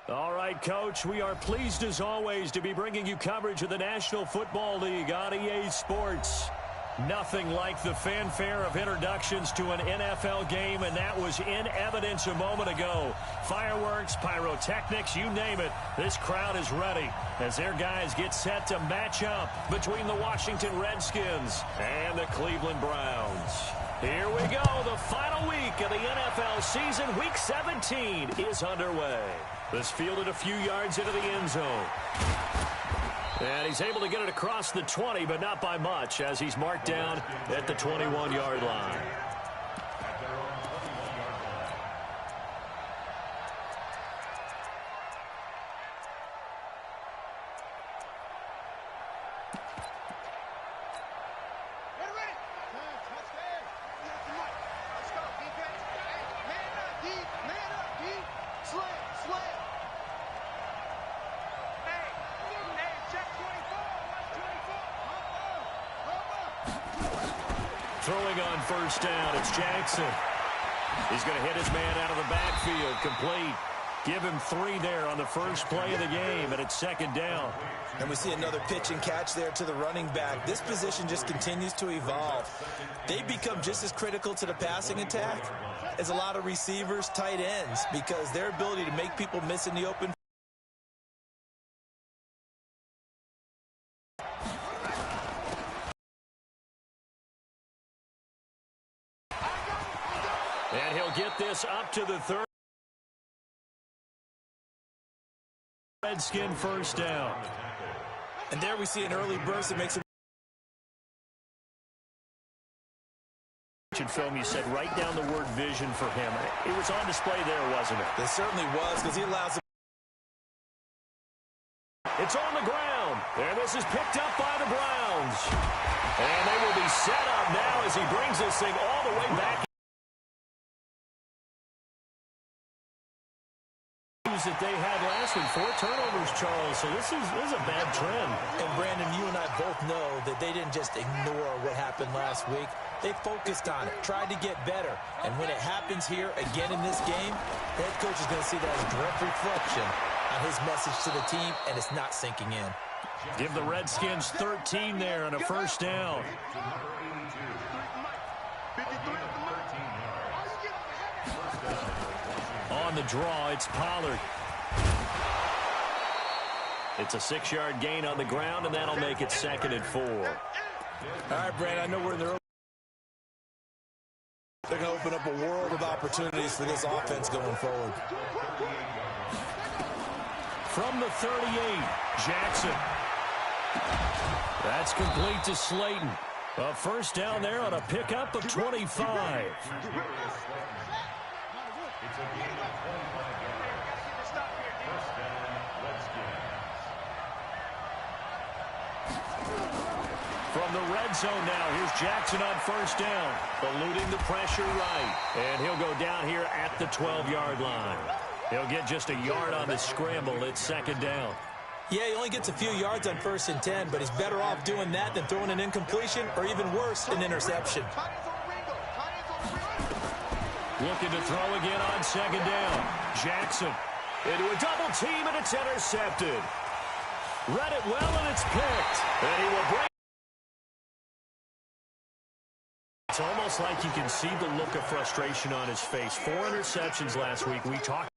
All right, Coach, we are pleased as always to be bringing you coverage of the National Football League on EA Sports. Nothing like the fanfare of introductions to an NFL game, and that was in evidence a moment ago. Fireworks, pyrotechnics, you name it. This crowd is ready as their guys get set to match up between the Washington Redskins and the Cleveland Browns. Here we go. The final week of the NFL season, Week 17, is underway. This fielded a few yards into the end zone. And he's able to get it across the 20, but not by much, as he's marked down at the 21-yard line. Throwing on first down, it's Jackson. He's going to hit his man out of the backfield, complete. Give him 3 there on the first play of the game, and it's second down. And we see another pitch and catch there to the running back. This position just continues to evolve. They become just as critical to the passing attack as a lot of receivers, tight ends, because their ability to make people miss in the open. And he'll get this up to the 30. Redskin first down. And there we see an early burst that makes him. Film, you said write down the word vision for him. It was on display there, wasn't it? It certainly was, because he allows him. It's on the ground. And this is picked up by the Browns. And they will be set up now as he brings this thing all the way back. That they had last week, 4 turnovers, Charles, so this is a bad trend. And Brandon, you and I both know that they didn't just ignore what happened last week. They focused on it, tried to get better, and when it happens here again in this game, the head coach is going to see that as a direct reflection on his message to the team, and it's not sinking in. Give the Redskins 13 there on a first down. On the draw, it's Pollard. It's a 6-yard gain on the ground, and that'll make it second and 4. All right, Brandon, I know we're in the early. They're going to open up a world of opportunities for this offense going forward. From the 38, Jackson. That's complete to Slayton. A first down there on a pickup of 25. From the red zone now, here's Jackson on first down, eluding the pressure right. And he'll go down here at the 12-yard line. He'll get just a yard on the scramble. It's second down. Yeah, he only gets a few yards on 1st and 10, but he's better off doing that than throwing an incompletion or even worse, an interception. Looking to throw again on second down. Jackson into a double team, and it's intercepted. Read it well, and it's picked. And he will break. It's almost like you can see the look of frustration on his face. 4 interceptions last week. We talked.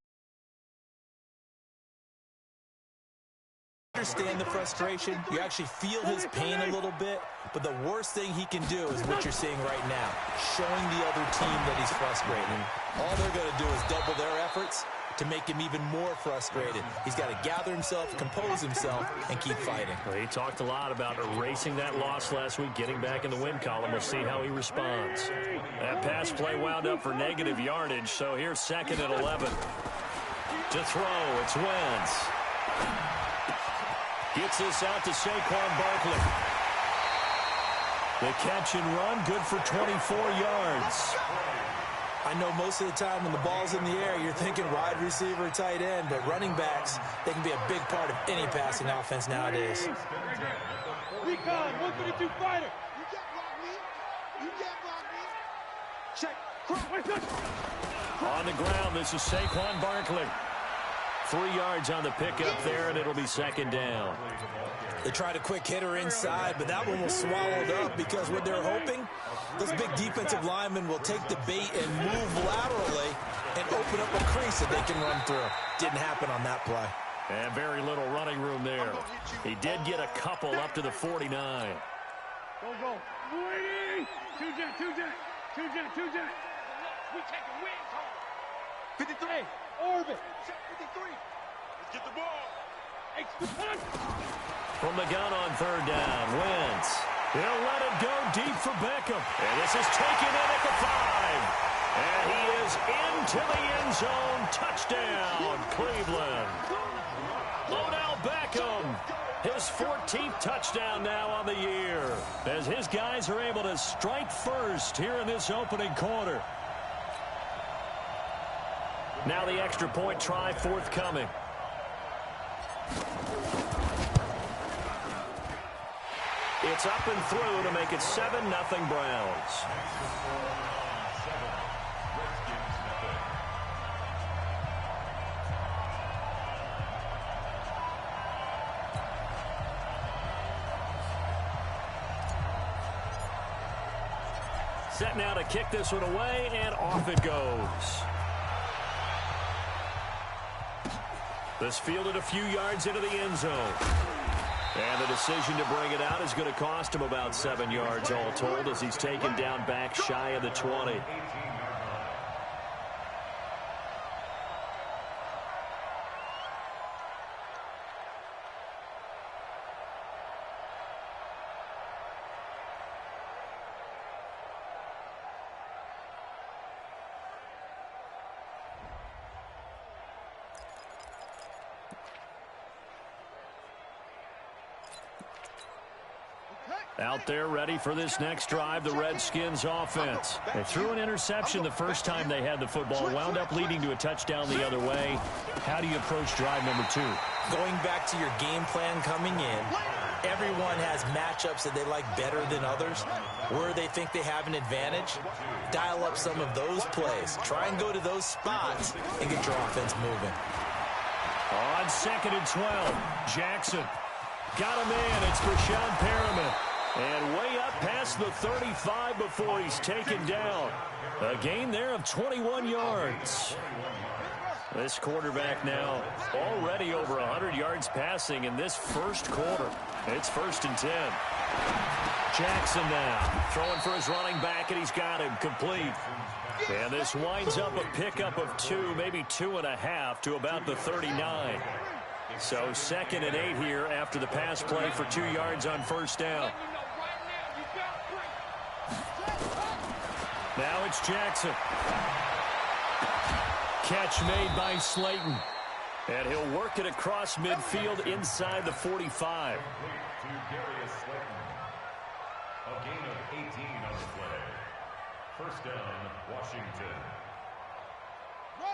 Understand the frustration. You actually feel his pain a little bit, but the worst thing he can do is what you're seeing right now, showing the other team that he's frustrated. All they're going to do is double their efforts to make him even more frustrated. He's got to gather himself, compose himself, and keep fighting. Well, he talked a lot about erasing that loss last week, getting back in the win column. We'll see how he responds. That pass play wound up for negative yardage, so here's second and 11. To throw, it's Wentz. Gets this out to Saquon Barkley. The catch and run, good for 24 yards. I know most of the time when the ball's in the air, you're thinking wide receiver, tight end, but running backs, they can be a big part of any passing offense nowadays. Recon, 132 fighter. On the ground, this is Saquon Barkley. 3 yards on the pickup there, and it'll be second down. They tried a quick hitter inside, but that one was swallowed up because what they're hoping, those big defensive linemen will take the bait and move laterally and open up a crease that they can run through. Didn't happen on that play. And very little running room there. He did get a couple up to the 49. Go. 2 jet. We taking wins home. 53. Orbit. 53. Let's get the ball. From the gun on third down, Wentz. He'll let it go deep for Beckham. And this is taken in at the 5. And he is into the end zone. Touchdown, Cleveland. Odell Beckham, his 14th touchdown now on the year, as his guys are able to strike first here in this opening quarter. Now the extra point try forthcoming. It's up and through to make it 7-0 Browns. Set now to kick this one away, and off it goes. This fielded a few yards into the end zone. And the decision to bring it out is going to cost him about 7 yards all told, as he's taken down back shy of the 20. Out there ready for this next drive, the Redskins offense. They threw an interception the first time they had the football, wound up leading to a touchdown the other way. How do you approach drive number 2? Going back to your game plan coming in, everyone has matchups that they like better than others. Where they think they have an advantage, dial up some of those plays. Try and go to those spots and get your offense moving. On 2nd and 12, Jackson got a man. It's Breshad Perriman. And way up past the 35 before he's taken down. A gain there of 21 yards. This quarterback now already over 100 yards passing in this first quarter. It's 1st and 10. Jackson now throwing for his running back, and he's got him complete. And this winds up a pickup of 2, maybe 2.5 to about the 39. So 2nd and 8 here after the pass play for 2 yards on first down. Now it's Jackson. Catch made by Slayton. And he'll work it across midfield inside the 45. A gain of 18 on the play. First down, Washington.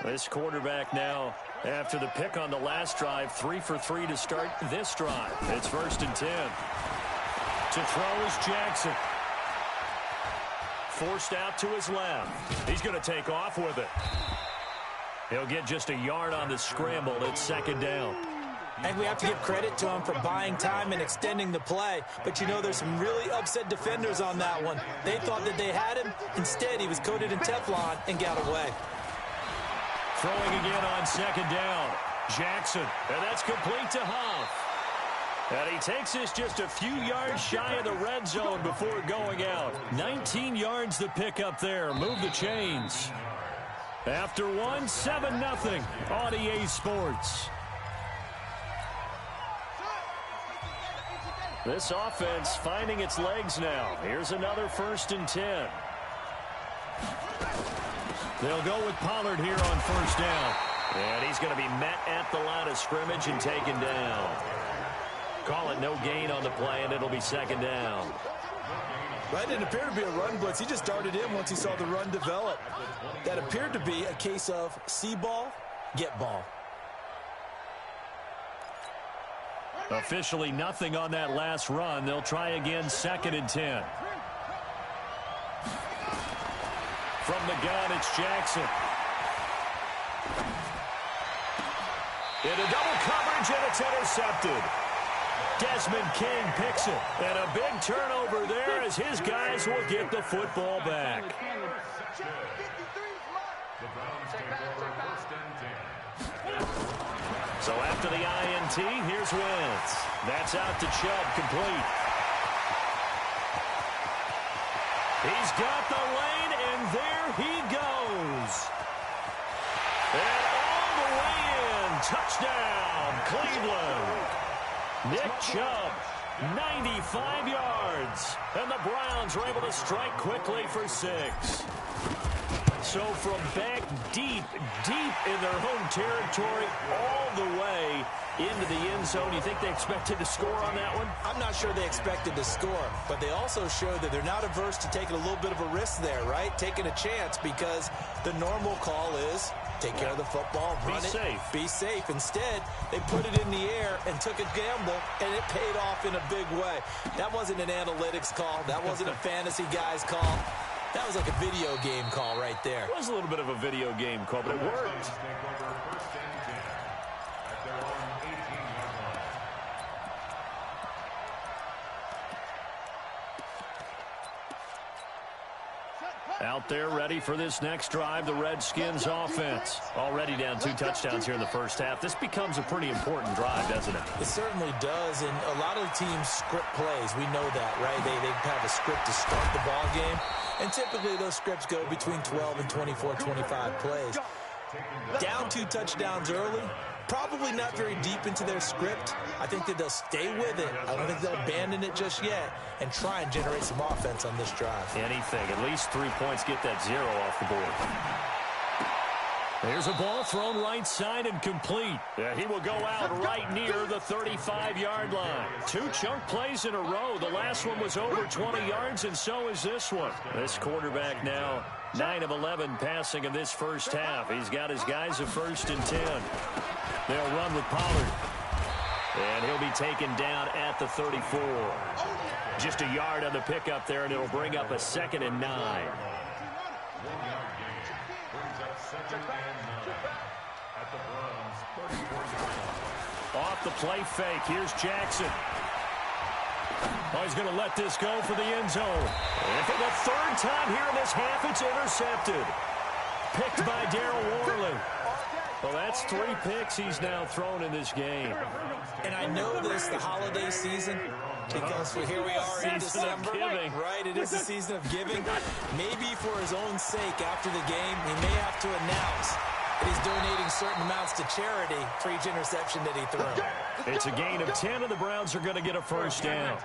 This quarterback now, after the pick on the last drive, 3 for 3 to start this drive. It's 1st and 10. To throw is Jackson. Forced out to his left. He's going to take off with it. He'll get just a yard on the scramble. It's 2nd down. And we have to give credit to him for buying time and extending the play. But, you know, there's some really upset defenders on that one. They thought that they had him. Instead, he was coated in Teflon and got away. Throwing again on 2nd down. Jackson. And that's complete to Huff. And he takes us just a few yards shy of the red zone before going out. 19 yards the pick up there. Move the chains. After one, 7-0 on EA Sports. This offense finding its legs now. Here's another 1st and 10. They'll go with Pollard here on first down. And he's going to be met at the line of scrimmage and taken down. Call it no gain on the play, and it'll be 2nd down. That didn't appear to be a run blitz. He just darted in once he saw the run develop. That appeared to be a case of see ball, get ball. Officially nothing on that last run. They'll try again 2nd and 10. From the gun, it's Jackson. Into double coverage, and it's intercepted. Desmond King picks it. And a big turnover there as his guys will get the football back. So after the INT, here's Wentz. That's out to Chubb, complete. He's got the lane, and there he goes. And all the way in. Touchdown, Cleveland. Nick Chubb, 95 yards. And the Browns are able to strike quickly for 6. So from back deep in their home territory, all the way into the end zone. You think they expected to score on that one? I'm not sure they expected to score, but they also showed that they're not averse to taking a little bit of a risk there, right? Taking a chance, because the normal call is take care of the football, run it, be safe. Instead, they put it in the air and took a gamble, and it paid off in a big way. That wasn't an analytics call. That wasn't a fantasy guy's call. That was like a video game call right there. It was a little bit of a video game call, but it worked. Out there ready for this next drive, the Redskins offense. Already down 2 touchdowns here in the first half. This becomes a pretty important drive, doesn't it? It certainly does, and a lot of teams script plays. We know that, right? They have a script to start the ball game, and typically those scripts go between 12 and 24, 25 plays. Down 2 touchdowns early, probably not very deep into their script. I think that they'll stay with it. I don't think they'll abandon it just yet and try and generate some offense on this drive. Anything. At least 3 points, get that 0 off the board. There's a ball thrown right side and complete. He will go out right near the 35-yard line. 2 chunk plays in a row. The last one was over 20 yards, and so is this one. This quarterback now 9 of 11 passing in this first half. He's got his guys at 1st and 10. They'll run with Pollard. And he'll be taken down at the 34. Just a yard on the pickup there, and it'll bring up a 2nd and 9. Off the play fake. Here's Jackson. Oh, he's going to let this go for the end zone. And for the 3rd time here in this half, it's intercepted. Picked by Darryl Worley. Well, that's 3 picks he's now thrown in this game. And I know this, the holiday season, because here we are in December. Right, it is the season of giving. Maybe for his own sake, after the game, he may have to announce that he's donating certain amounts to charity for each interception that he threw. It's a gain of 10, and the Browns are going to get a 1st down.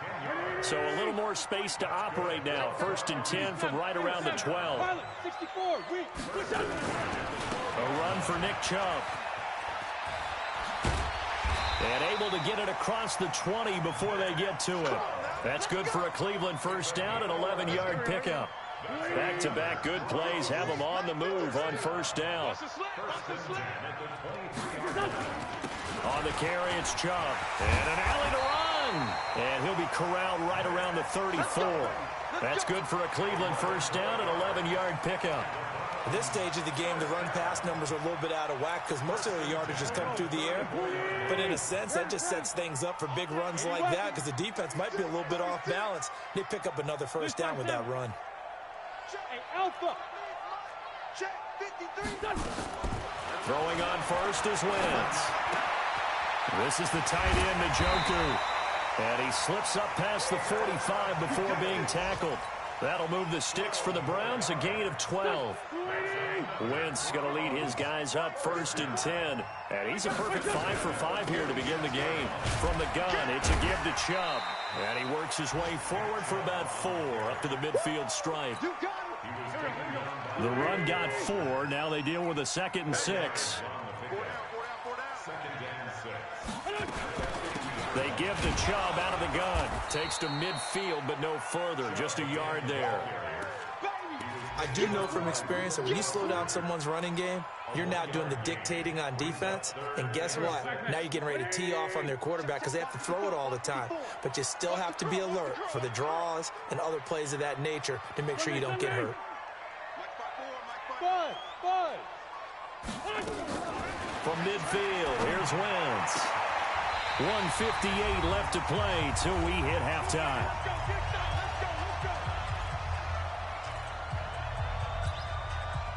So a little more space to operate now. 1st and 10 from right around the 12. A run for Nick Chubb. And able to get it across the 20 before they get to it. That's good for a Cleveland 1st down, an 11-yard pickup. Back-to-back good plays have them on the move on 1st down. On the carry, it's Chubb. And an alley to run. And he'll be corralled right around the 34. That's good for a Cleveland 1st down, an 11-yard pickup. At this stage of the game, the run-pass numbers are a little bit out of whack because most of their yardage has come through the air. But in a sense, that just sets things up for big runs like that because the defense might be a little bit off balance. They pick up another 1st down with that run. Throwing on 1st is Wentz. This is the tight end, Njoku. And he slips up past the 45 before being tackled. That'll move the sticks for the Browns, a gain of 12. Wentz going to lead his guys up 1st and 10. And he's a perfect 5 for 5 here to begin the game. From the gun, it's a give to Chubb. And he works his way forward for about 4 up to the midfield stripe. The run got 4. Now they deal with a 2nd and 6. They give to Chubb out of the gun. Takes to midfield, but no further. Just a yard there. I do know from experience that when you slow down someone's running game, you're now doing the dictating on defense. And guess what? Now you're getting ready to tee off on their quarterback because they have to throw it all the time. But you still have to be alert for the draws and other plays of that nature to make sure you don't get hurt. From midfield, here's Wentz. 1:58 left to play till we hit halftime.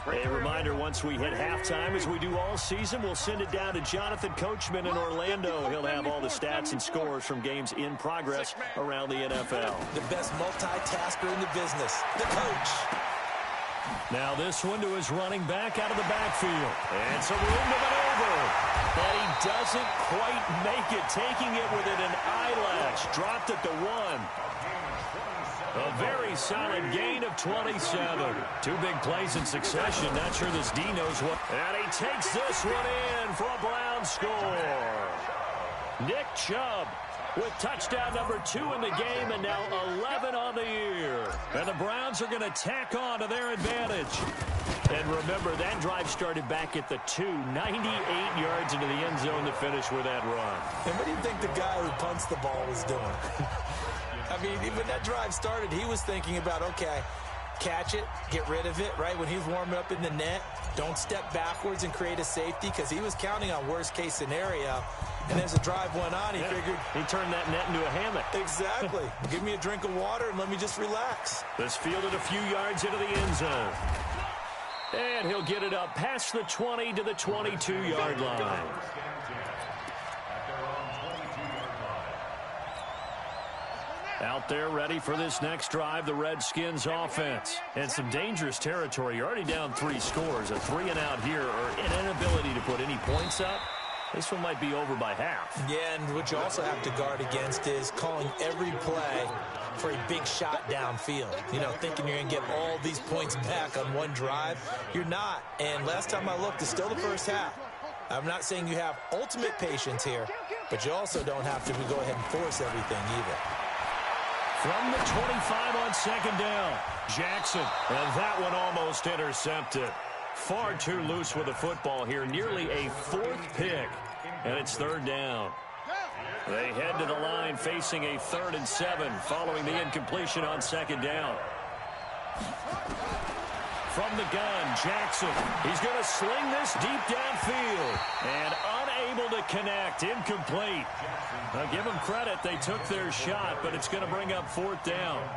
A reminder, once we hit halftime, as we do all season, we'll send it down to Jonathan Coachman in Orlando. He'll have all the stats and scores from games in progress around the NFL. The best multitasker in the business, the coach. Now this one to his running back out of the backfield. And some room to maneuver. But he doesn't quite make it, taking it within an eyelash. Dropped at the 1. A very solid gain of 27. 2 big plays in succession. Not sure this D knows what. And he takes this one in for a Browns score. Nick Chubb with touchdown number 2 in the game, and now 11 on the year. And the Browns are going to tack on to their advantage. And remember, that drive started back at the 2, 98 yards into the end zone to finish with that run. And what do you think the guy who punts the ball was doing? I mean, when that drive started, he was thinking about, okay, catch it, get rid of it, right? When he was warming up in the net, don't step backwards and create a safety, because he was counting on worst-case scenario. And as the drive went on, he figured... He turned that net into a hammock. Exactly. Give me a drink of water and let me just relax. This fielded a few yards into the end zone. And he'll get it up past the 20 to the 22-yard line. Out there ready for this next drive, the Redskins offense. And some dangerous territory. You're already down 3 scores. A 3-and-out here, or an inability to put any points up. This one might be over by half. Yeah, and what you also have to guard against is calling every play for a big shot downfield. You know, thinking you're going to get all these points back on one drive. You're not. And last time I looked, it's still the first half. I'm not saying you have ultimate patience here, but you also don't have to go ahead and force everything either. From the 25 on second down, Jackson. And that one almost intercepted. Far too loose with the football here. Nearly a 4th pick. And it's 3rd down. They head to the line facing a 3rd and 7 following the incompletion on second down. From the gun, Jackson. He's going to sling this deep downfield. And unable to connect. Incomplete. Now give them credit. They took their shot, but it's going to bring up 4th down.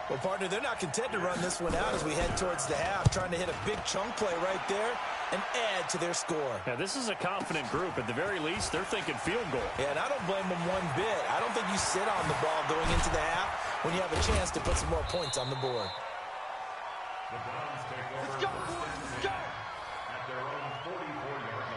Well, partner, they're not content to run this one out as we head towards the half, trying to hit a big chunk play right there and add to their score. Now, this is a confident group. At the very least, they're thinking field goal. Yeah, and I don't blame them one bit. I don't think you sit on the ball going into the half when you have a chance to put some more points on the board. The Browns take over. Let's go! At their own 44-yard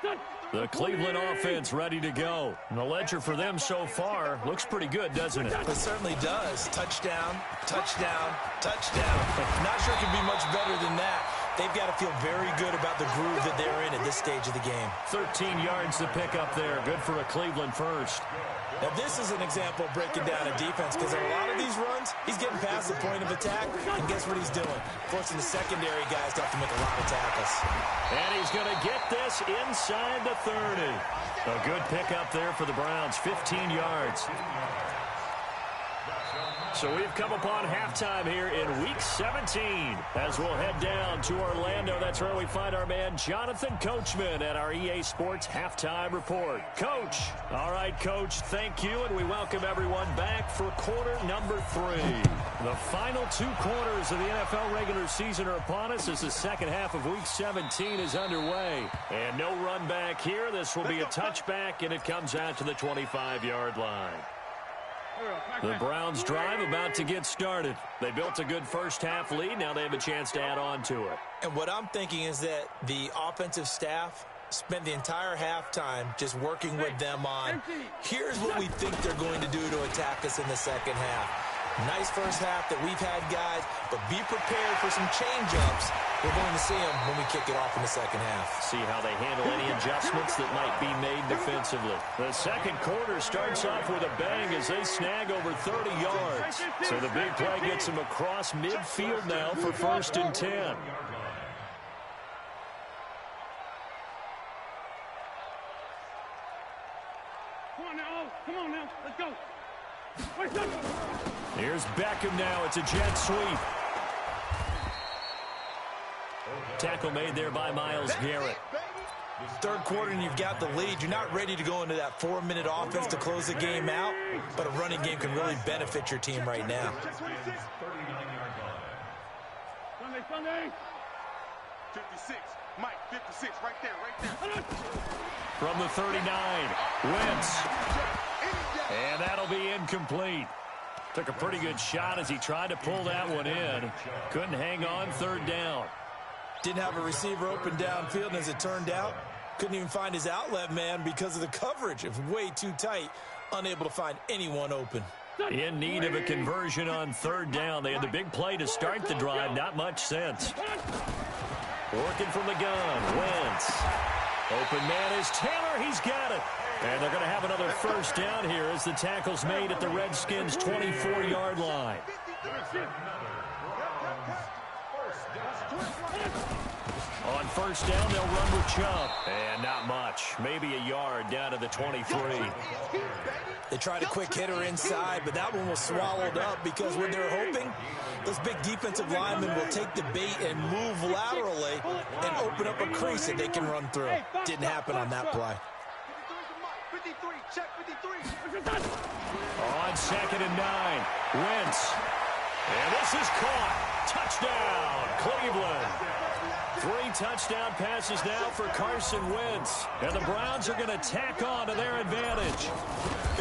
line. The Cleveland offense ready to go. And the ledger for them so far looks pretty good, doesn't it? It certainly does. Touchdown, touchdown, touchdown. Not sure it can be much better than that. They've got to feel very good about the groove that they're in at this stage of the game. 13 yards to pick up there. Good for a Cleveland first. Now, this is an example of breaking down a defense, because in a lot of these runs, he's getting past the point of attack, and guess what he's doing? Forcing the secondary guys to have to make a lot of tackles. And he's going to get this inside the 30. A good pickup there for the Browns, 15 yards. So we've come upon halftime here in Week 17 as we'll head down to Orlando. That's where we find our man Jonathan Coachman at our EA Sports Halftime Report. Coach. All right, Coach, thank you, and we welcome everyone back for quarter number 3. The final 2 quarters of the NFL regular season are upon us as the second half of Week 17 is underway. And no run back here. This will be a touchback, and it comes out to the 25-yard line. The Browns drive about to get started. They built a good first half lead. Now they have a chance to add on to it. And what I'm thinking is that the offensive staff spent the entire halftime just working with them on, here's what we think they're going to do to attack us in the second half. Nice first half that we've had, guys, but be prepared for some change-ups We're going to see him when we kick it off in the second half. See how they handle any adjustments that might be made defensively. The second quarter starts off with a bang as they snag over 30 yards. So the big play gets them across midfield now for 1st and 10. Come on now, let's go. Here's Beckham now. It's a jet sweep. Tackle made there by Myles Garrett. Third quarter and you've got the lead. You're not ready to go into that 4-minute offense to close the game out, but a running game can really benefit your team right now. Sunday. 56. Mike, 56, right there. From the 39, Wentz. And that'll be incomplete. Took a pretty good shot as he tried to pull that one in. Couldn't hang on 3rd down. Didn't have a receiver open downfield, and as it turned out, couldn't even find his outlet man because of the coverage. It was way too tight, unable to find anyone open. In need of a conversion on 3rd down. They had the big play to start the drive. Not much sense. Working from the gun, Wentz. Open man is Taylor. He's got it. And they're going to have another 1st down here as the tackle's made at the Redskins' 24-yard line. On 1st down, they'll run with Chubb. And not much. Maybe a yard down to the 23. They tried a quick hitter inside, but that one was swallowed up because what they're hoping, those big defensive linemen will take the bait and move laterally and open up a crease that they can run through. Didn't happen on that play. On 2nd and 9, Wentz. And this is caught. Touchdown, Cleveland. 3 touchdown passes now for Carson Wentz. And the Browns are going to tack on to their advantage.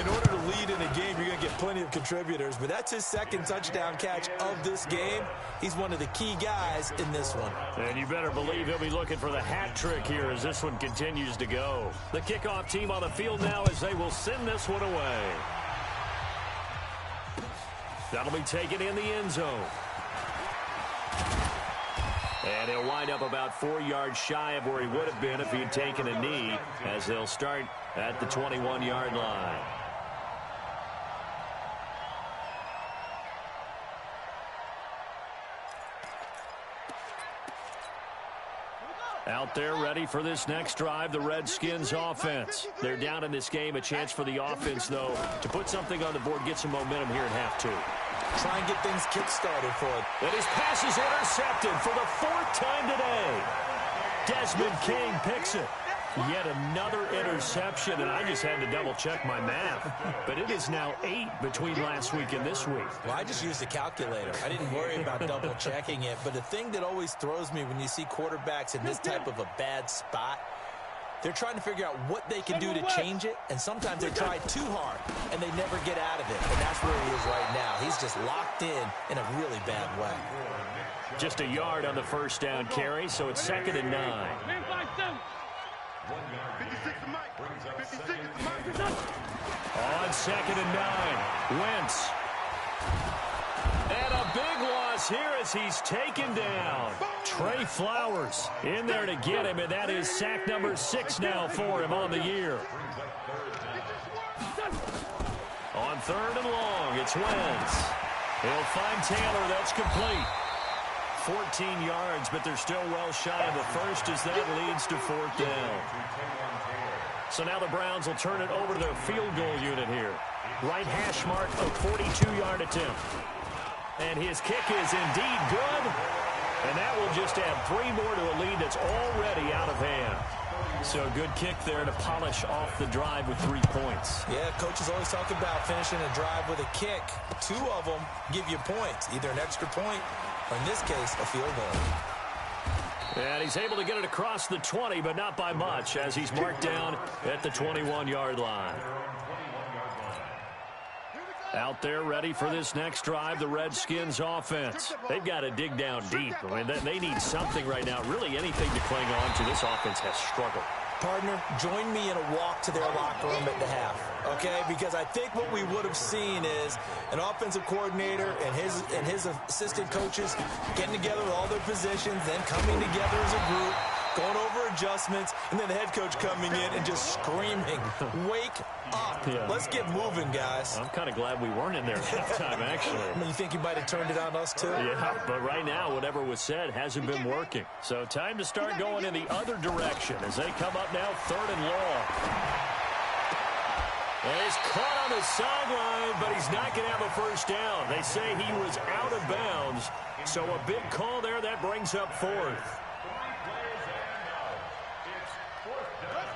In order to lead in a game, you're going to get plenty of contributors, but that's his 2nd touchdown catch of this game. He's one of the key guys in this one. And you better believe he'll be looking for the hat trick here as this one continues to go. The kickoff team on the field now as they will send this one away. That'll be taken in the end zone. And he'll wind up about 4 yards shy of where he would have been if he'd taken a knee, as they'll start at the 21-yard line. Out there ready for this next drive, the Redskins offense. They're down in this game. A chance for the offense, though, to put something on the board, get some momentum here at half 2. Try and get things kick-started for it. And his pass is intercepted for the 4th time today. Desmond King picks it. Yet another interception, and I just had to double-check my math. But it is now 8 between last week and this week. Well, I just used a calculator. I didn't worry about double-checking it. But the thing that always throws me when you see quarterbacks in this type of a bad spot, they're trying to figure out what they can do to change it, and sometimes they try too hard, and they never get out of it. And that's where he is right now. He's just locked in a really bad way. Just a yard on the 1st down carry, so it's 2nd and 9. 56 to Mike. 56 to Mike. On 2nd and 9, Wentz. And a big loss here as he's taken down. Trey Flowers in there to get him, and that is sack number 6 now for him on the year. On 3rd and long, it's Wentz. He'll find Taylor. That's complete. 14 yards, but they're still well shy of the 1st as that leads to 4th down. So now the Browns will turn it over to their field goal unit here. Right hash mark of 42-yard attempt. And his kick is indeed good. And that will just add 3 more to a lead that's already out of hand. So a good kick there to polish off the drive with 3 points. Yeah, coaches always talk about finishing a drive with a kick. 2 of them give you points, either an extra point or, in this case, a field goal. And he's able to get it across the 20, but not by much, as he's marked down at the 21-yard line. Out there ready for this next drive, the Redskins offense. They've got to dig down deep. I mean, they need something right now, really anything to cling on to. This offense has struggled. partner, join me in a walk to their locker room at the half, okay? Because I think what we would have seen is an offensive coordinator and his assistant coaches getting together with all their positions, then coming together as a group, going over adjustments, and then the head coach coming in and just screaming, wake up. Yeah. Let's get moving, guys. I'm kind of glad we weren't in there at halftime, actually. You think you might have turned it on us, too? Yeah, but right now, whatever was said hasn't been working. So time to start going in the other direction as they come up now 3rd and long. And he's caught on the sideline, but he's not going to have a first down. They say he was out of bounds, so a big call there. That brings up 4th.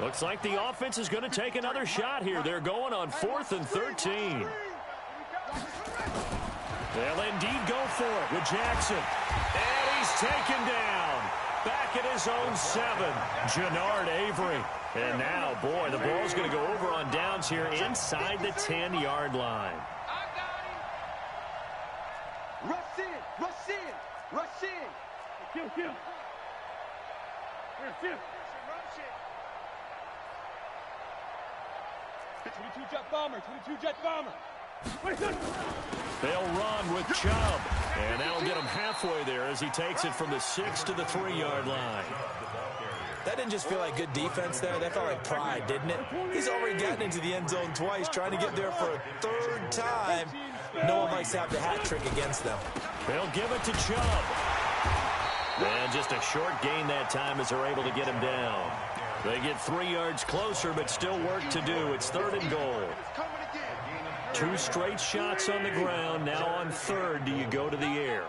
Looks like the offense is going to take another shot here. They're going on 4th and 13. They'll indeed go for it with Jackson. And he's taken down. Back at his own 7. Jannard Avery. And now, boy, the ball's going to go over on downs here inside the 10-yard line. Rush in, rush in, rush in. Kill. Here, kill. 22 jet bomber, 22 jet bomber. They'll run with Chubb, and that'll get him halfway there as he takes it from the 6 to the 3-yard line. That didn't just feel like good defense there. That felt like pride, didn't it? He's already gotten into the end zone twice, trying to get there for a 3rd time. No one likes to have the hat trick against them. They'll give it to Chubb. And just a short gain that time as they're able to get him down. They get 3 yards closer, but still work to do. It's 3rd and goal. 2 straight shots on the ground. Now on 3rd, do you go to the air?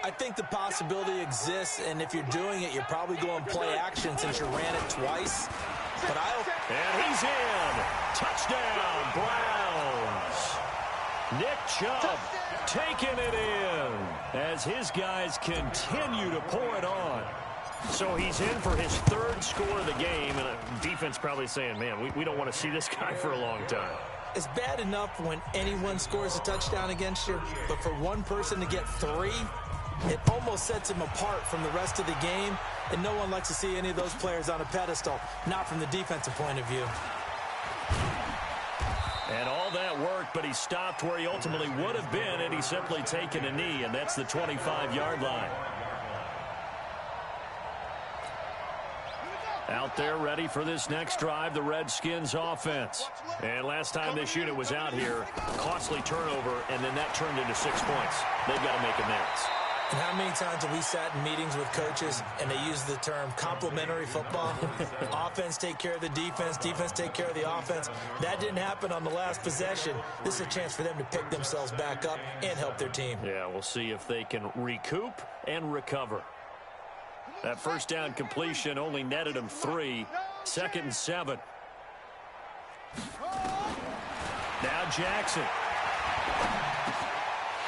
I think the possibility exists, and if you're doing it, you're probably going play action since you ran it twice. But and he's in. Touchdown, Browns. Nick Chubb taking it in as his guys continue to pour it on. So he's in for his 3rd score of the game, and the defense probably saying, man, we don't want to see this guy for a long time. It's bad enough when anyone scores a touchdown against you, but for one person to get 3, it almost sets him apart from the rest of the game, and no one likes to see any of those players on a pedestal, not from the defensive point of view. And all that worked, but he stopped where he ultimately would have been, and he's simply taken a knee, and that's the 25-yard line. Out there ready for this next drive, the Redskins offense. And last time this unit was out here, costly turnover, and then that turned into 6 points. They've got to make amends. And how many times have we sat in meetings with coaches and they use the term complementary football? Offense take care of the defense, defense take care of the offense. That didn't happen on the last possession. This is a chance for them to pick themselves back up and help their team. Yeah, we'll see if they can recoup and recover. That first down completion only netted him 3. 2nd and 7. Now Jackson.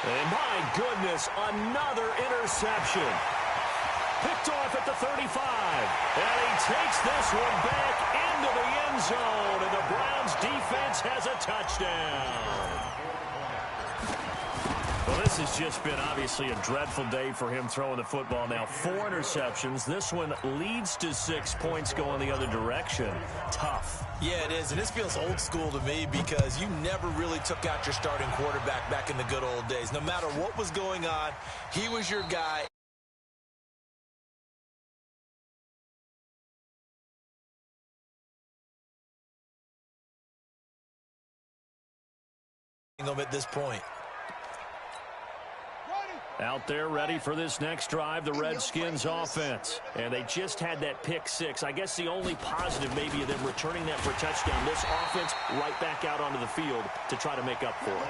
And my goodness, another interception. Picked off at the 35. And he takes this one back into the end zone. And the Browns defense has a touchdown. Well, this has just been obviously a dreadful day for him throwing the football. Now 4 interceptions. This one leads to 6 points going the other direction. Tough. Yeah, it is, and this feels old school to me because you never really took out your starting quarterback back in the good old days. No matter what was going on, he was your guy. At this point. Out there ready for this next drive, the Redskins offense. And they just had that pick 6. I guess the only positive maybe of them returning that for a touchdown. This offense right back out onto the field to try to make up for it.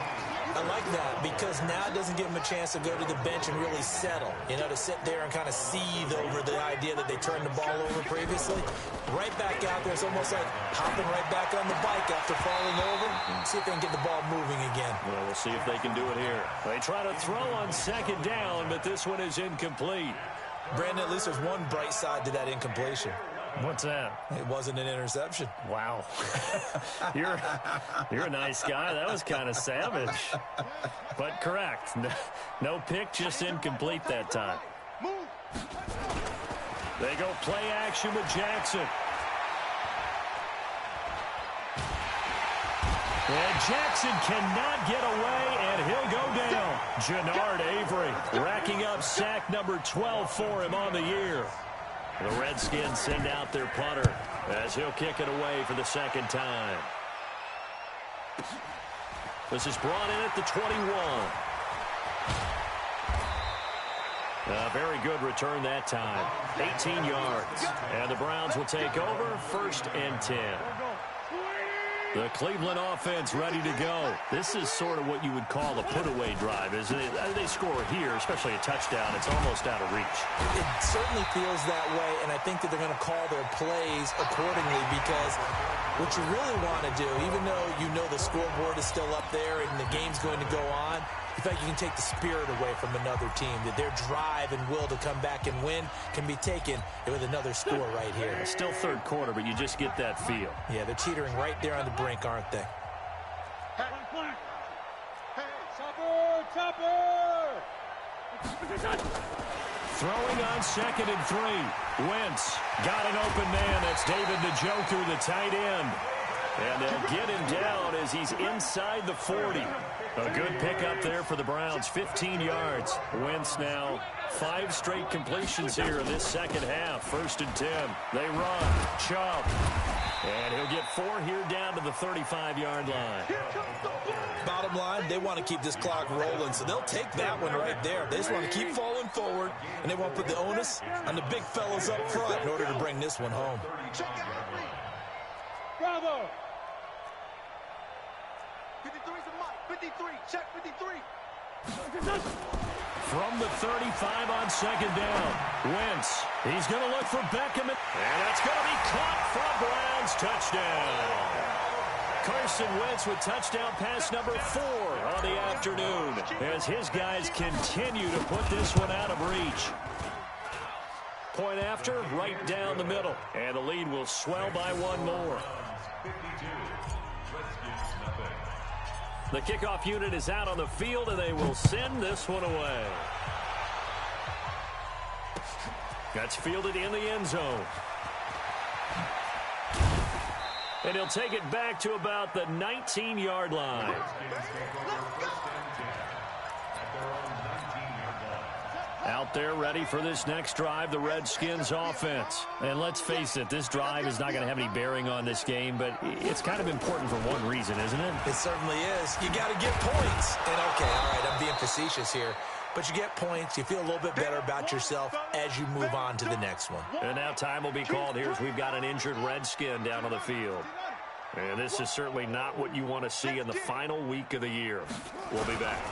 I like that because now it doesn't give them a chance to go to the bench and really settle. You know, to sit there and kind of seethe over the idea that they turned the ball over previously. Right back out there, it's almost like hopping right back on the bike after falling over. See if they can get the ball moving again. Well, we'll see if they can do it here. They try to throw on 2nd down, but this one is incomplete. Brandon, at least there's one bright side to that incompletion. What's that? It wasn't an interception. Wow. You're a nice guy. That was kind of savage. But correct. No pick, just incomplete that time. They go play action with Jackson. And Jackson cannot get away, and he'll go down. Jannard Avery racking up sack number 12 for him on the year. The Redskins send out their punter as he'll kick it away for the second time. This is brought in at the 21. A very good return that time. 18 yards. And the Browns will take over 1st and 10. The Cleveland offense ready to go. This is sort of what you would call a put-away drive, isn't it? They score here, especially a touchdown. It's almost out of reach. It certainly feels that way, and I think that they're going to call their plays accordingly because what you really want to do, even though you know the scoreboard is still up there and the game's going to go on, in fact, you can take the spirit away from another team, that their drive and will to come back and win can be taken with another score right here. Still third quarter, but you just get that feel. Yeah, they're teetering right there on the brink, aren't they? Hey, chopper! Throwing on 2nd and 3. Wentz got an open man. That's David Njoku, the tight end. And they'll get him down as he's inside the 40. A good pickup there for the Browns, 15 yards. Wentz now 5 straight completions here in this second half. 1st and 10. They run. Chubb. And he'll get 4 here down to the 35-yard line. Bottom line, they want to keep this clock rolling, so they'll take that one right there. They just want to keep falling forward, and they want to put the onus on the big fellas up front in order to bring this one home. Bravo! 53's a mic. 53. Check 53. From the 35 on 2nd down. Wentz. He's going to look for Beckham. And that's going to be caught for Browns. Touchdown. Carson Wentz with touchdown pass number 4 on the afternoon as his guys continue to put this one out of reach. Point after, right down the middle. And the lead will swell by 1 more. The kickoff unit is out on the field, and they will send this one away. That's fielded in the end zone. And he'll take it back to about the 19-yard line. Out there ready for this next drive, the Redskins offense. And let's face it, this drive is not going to have any bearing on this game, but it's kind of important for one reason, isn't it? It certainly is. You got to get points. And okay, all right, I'm being facetious here. But you get points, you feel a little bit better about yourself as you move on to the next one. And now time will be called here as we've got an injured Redskin down on the field. And this is certainly not what you want to see in the final week of the year. We'll be back.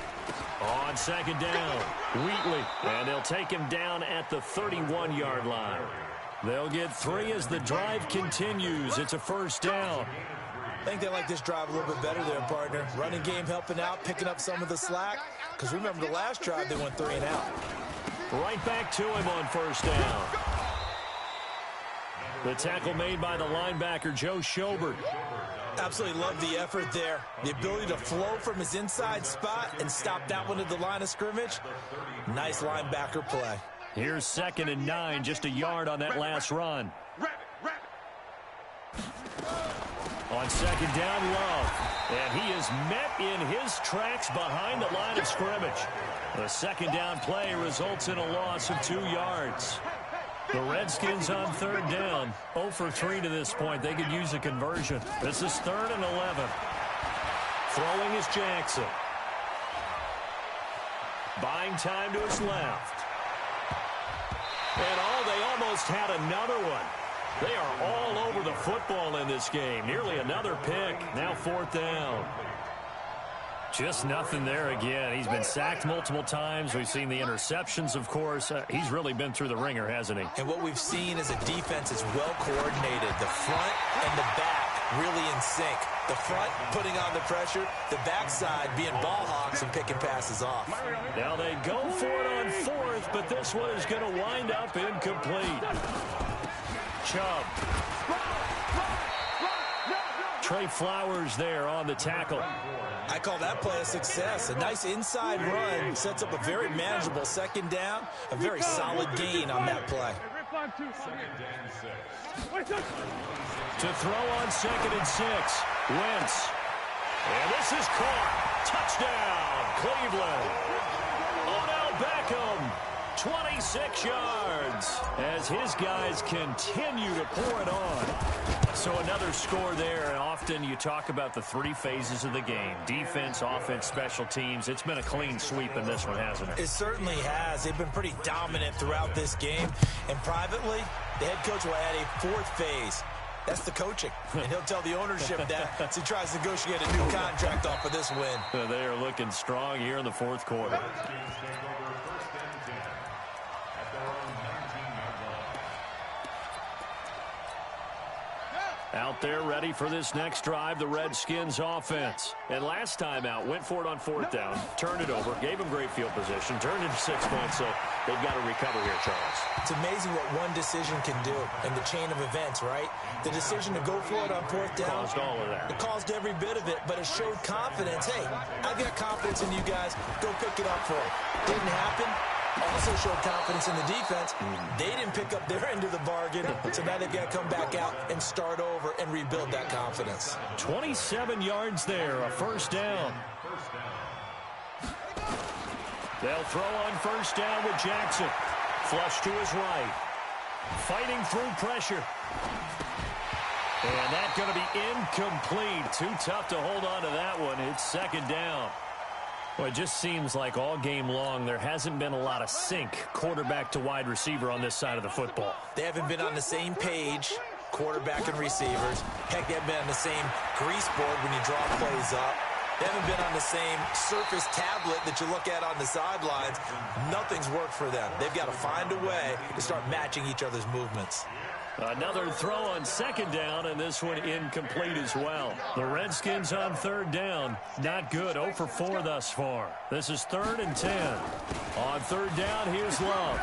On 2nd down, Wheatley. And they'll take him down at the 31-yard line. They'll get 3 as the drive continues. It's a 1st down. I think they like this drive a little bit better there, partner. Running game helping out, picking up some of the slack. Because remember, the last drive, they went 3 and out. Right back to him on 1st down. The tackle made by the linebacker, Joe Schobert. Absolutely love the effort there. The ability to flow from his inside spot and stop that one at the line of scrimmage. Nice linebacker play. Here's 2nd and 9, just a yard on that last run. On 2nd down, Love. And he is met in his tracks behind the line of scrimmage. The 2nd down play results in a loss of 2 yards. The Redskins on 3rd down, 0 for 3 to this point. They could use a conversion. This is 3rd and 11. Throwing is Jackson. Buying time to his left. And they almost had another one. They are all over the football in this game. Nearly another pick. Now 4th down. Just nothing there again. He's been sacked multiple times. We've seen the interceptions, of course. He's really been through the ringer, hasn't he? And what we've seen is a defense is well coordinated. The front and the back really in sync. The front putting on the pressure. The backside being ball hawks and picking passes off. Now they go for it on 4th, but this one is going to wind up incomplete. Chubb. Trey Flowers there on the tackle. I call that play a success. A nice inside run sets up a very manageable 2nd down. A very solid gain on that play. To throw on 2nd and 6. Wentz. This is caught. Touchdown, Cleveland. Odell Beckham, 26 yards, as his guys continue to pour it on. So another score there, and often you talk about the three phases of the game: defense, offense, special teams. It's been a clean sweep in this one, hasn't it? It certainly has. They've been pretty dominant throughout this game, and privately, the head coach will add a fourth phase. That's the coaching, and he'll tell the ownership that as he tries to negotiate a new contract off of this win. They are looking strong here in the fourth quarter. Out there ready for this next drive, the Redskins offense. And last time out, went for it on fourth down, turned it over, gave them great field position, turned it 6 points, so they've got to recover here, Charles. It's amazing what one decision can do in the chain of events, right? The decision to go for it on fourth down. Caused all of that. It caused every bit of it, but it showed confidence. Hey, I've got confidence in you guys. Go pick it up for it. Didn't happen. Also showed confidence in the defense. They didn't pick up their end of the bargain, so now they've got to come back out and start over and rebuild that confidence. 27 yards there, a first down. They'll throw on first down with Jackson. Flush to his right. Fighting through pressure. And that's going to be incomplete. Too tough to hold on to that one. It's second down. Well, it just seems like all game long there hasn't been a lot of sync quarterback to wide receiver on this side of the football. They haven't been on the same page, quarterback and receivers. Heck, they haven't been on the same grease board when you draw plays up. They haven't been on the same surface tablet that you look at on the sidelines. Nothing's worked for them. They've got to find a way to start matching each other's movements. Another throw on second down, and this one incomplete as well. The Redskins on third down. Not good. 0 for 4 thus far. This is 3rd and 10. On third down, here's Love.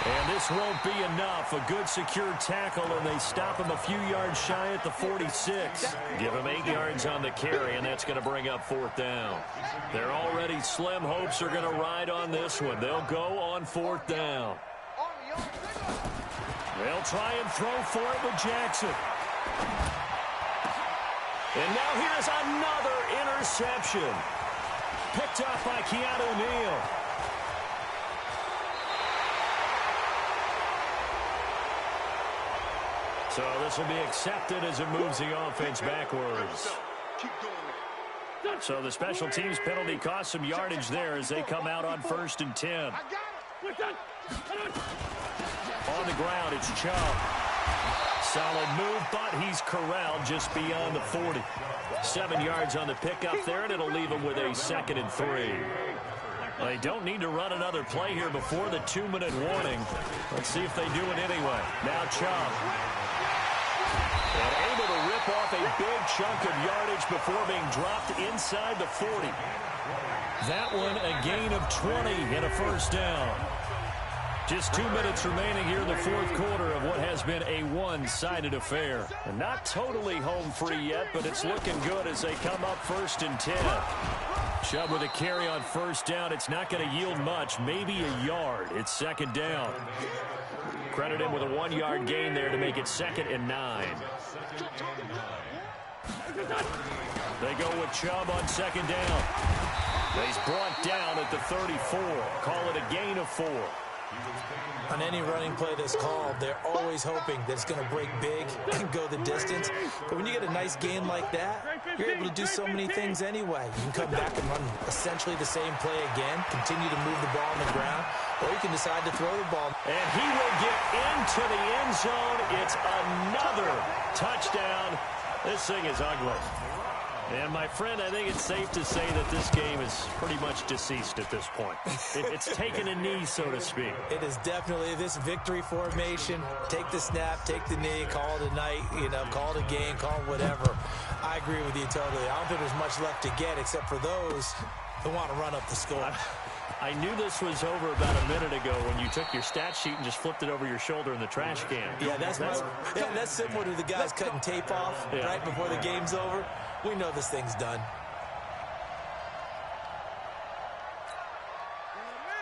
And this won't be enough. A good secure tackle, and they stop him a few yards shy at the 46. Give him 8 yards on the carry, and that's going to bring up 4th down. Their already slim hopes are going to ride on this one. They'll go on 4th down. They'll try and throw for it with Jackson. And now here's another interception. Picked up by Keanu Neal. So this will be accepted as it moves the offense backwards. So the special teams penalty cost some yardage there as they come out on 1st and 10. On the ground, it's Chubb. Solid move, but he's corralled just beyond the 40. 7 yards on the pickup there, and it'll leave him with a 2nd and 3. They don't need to run another play here before the 2-minute warning. Let's see if they do it anyway. Now Chubb. And able to rip off a big chunk of yardage before being dropped inside the 40. That one a gain of 20 and a first down. Just 2 minutes remaining here in the fourth quarter of what has been a one-sided affair. And not totally home free yet, but it's looking good as they come up 1st and 10. Chubb with a carry on first down. It's not going to yield much, maybe a yard. It's 2nd down. Credit him with a 1-yard gain there to make it 2nd and 9. They go with Chubb on 2nd down. He's brought down at the 34. Call it a gain of 4. On any running play that's called, they're always hoping that it's going to break big and go the distance. But when you get a nice gain like that, you're able to do so many things anyway. You can come back and run essentially the same play again, continue to move the ball on the ground, or you can decide to throw the ball. And he will get into the end zone. It's another touchdown. This thing is ugly. And, my friend, I think it's safe to say that this game is pretty much deceased at this point. It's taken a knee, so to speak. It is definitely this victory formation. Take the snap, take the knee, call it a night, call it a game, call it whatever. I agree with you totally. I don't think there's much left to get except for those who want to run up the score. I knew this was over about a minute ago when you took your stat sheet and just flipped it over your shoulder in the trash can. Yeah, that's similar to the guys cutting tape off right before the game's over. We know this thing's done.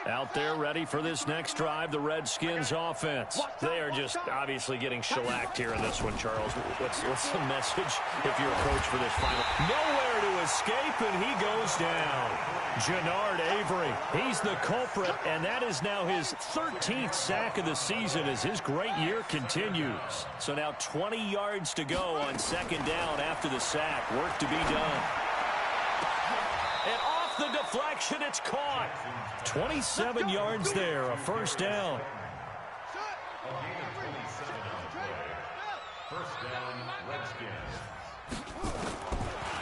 Out there ready for this next drive, the Redskins offense. They are just obviously getting shellacked here in this one, Charles. What's the message if you're a coach for this final? Nowhere to escape, and he goes down. Genard Avery, he's the culprit, and that is now his 13th sack of the season as his great year continues. So now 20 yards to go on second down after the sack. Work to be done. And off the deflection, it's caught. 27 yards there, a first down. First down, Redskins.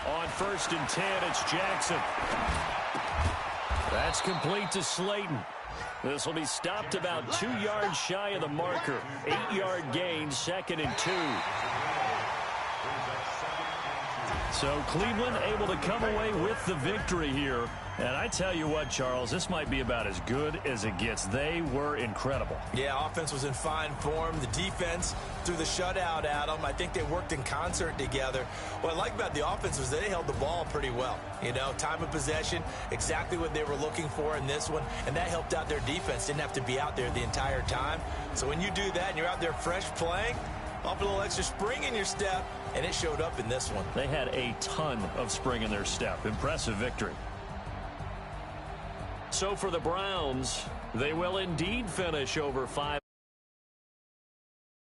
On 1st and 10, it's Jackson. That's complete to Slayton. This will be stopped about 2 yards shy of the marker. 8-yard gain, 2nd and 2. So Cleveland able to come away with the victory here. And I tell you what, Charles, this might be about as good as it gets. They were incredible. Yeah, offense was in fine form. The defense threw the shutout at them. I think they worked in concert together. What I like about the offense was they held the ball pretty well. You know, time of possession, exactly what they were looking for in this one, and that helped out their defense. Didn't have to be out there the entire time. So when you do that and you're out there fresh playing, off a little extra spring in your step, and it showed up in this one. They had a ton of spring in their step. Impressive victory. So for the Browns, they will indeed finish over 5.